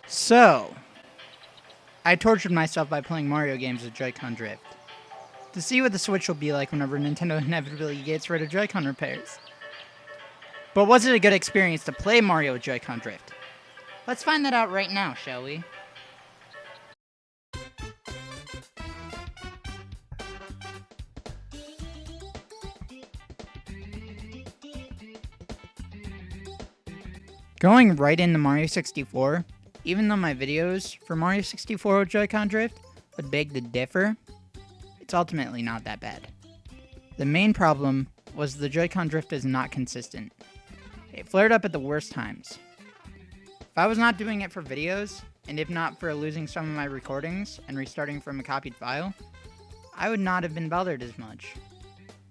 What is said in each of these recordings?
So, I tortured myself by playing Mario games with Joy-Con drift, to see what the Switch will be like whenever Nintendo inevitably gets rid of Joy-Con repairs. But was it a good experience to play Mario with Joy-Con drift? Let's find that out right now, shall we? Going right into Mario 64, even though my videos for Mario 64 with Joy-Con drift would beg to differ, it's ultimately not that bad. The main problem was the Joy-Con drift is not consistent. It flared up at the worst times. If I was not doing it for videos, and if not for losing some of my recordings and restarting from a copied file, I would not have been bothered as much.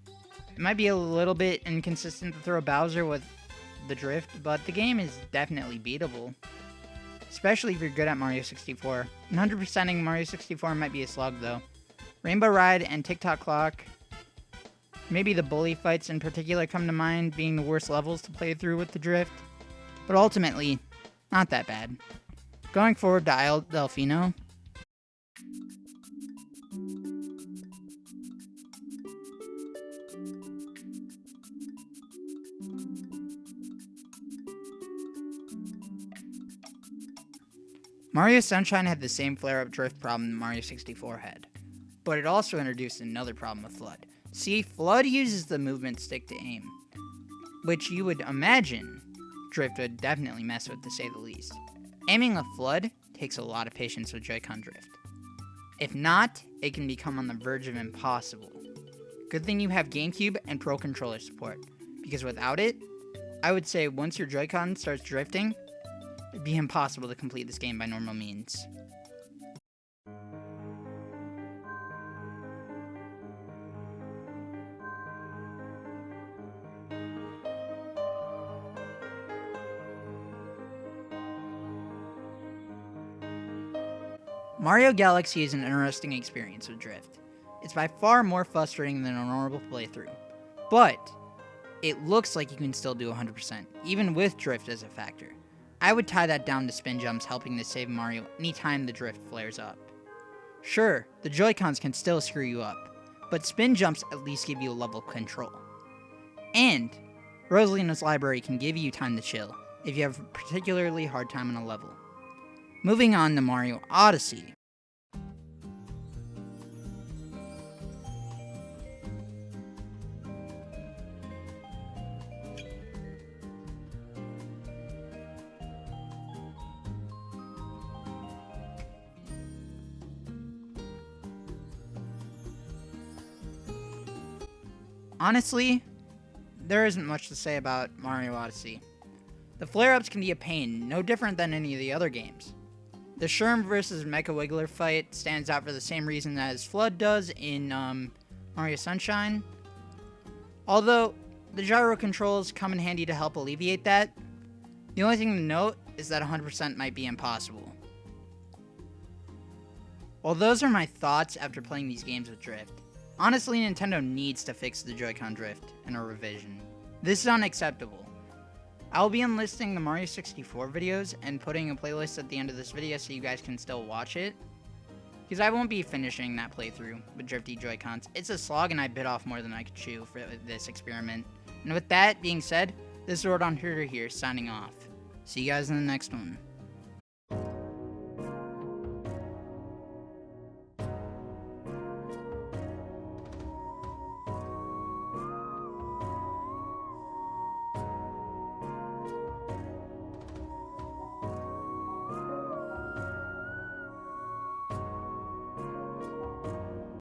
It might be a little bit inconsistent to throw Bowser with the drift, but the game is definitely beatable. Especially if you're good at Mario 64. 100%ing Mario 64 might be a slug though. Rainbow Ride and Tick-Tock Clock, maybe the bully fights in particular come to mind, being the worst levels to play through with the drift. But ultimately, not that bad. Going forward to Isle Delfino. Mario Sunshine had the same flare-up drift problem that Mario 64 had, but it also introduced another problem with FLUDD. See, FLUDD uses the movement stick to aim, which you would imagine drift would definitely mess with, to say the least. Aiming with FLUDD takes a lot of patience with Joy-Con drift. If not, it can become on the verge of impossible. Good thing you have GameCube and Pro Controller support, because without it, I would say once your Joy-Con starts drifting, it'd be impossible to complete this game by normal means. Mario Galaxy is an interesting experience with drift. It's by far more frustrating than a normal playthrough, but it looks like you can still do 100%, even with drift as a factor. I would tie that down to spin jumps helping to save Mario anytime the drift flares up. Sure, the Joy-Cons can still screw you up, but spin jumps at least give you a level of control. And Rosalina's library can give you time to chill if you have a particularly hard time on a level. Moving on to Mario Odyssey. Honestly, there isn't much to say about Mario Odyssey. The flare-ups can be a pain, no different than any of the other games. The Sherm vs. Mecha Wiggler fight stands out for the same reason as FLUDD does in Mario Sunshine. Although, the gyro controls come in handy to help alleviate that. The only thing to note is that 100% might be impossible. Well, those are my thoughts after playing these games with drift. Honestly, Nintendo needs to fix the Joy-Con drift in a revision. This is unacceptable. I'll be enlisting the Mario 64 videos and putting a playlist at the end of this video so you guys can still watch it, because I won't be finishing that playthrough with drifty Joy-Cons. It's a slog and I bit off more than I could chew for this experiment. And with that being said, this is Zordon Hooter here, signing off. See you guys in the next one.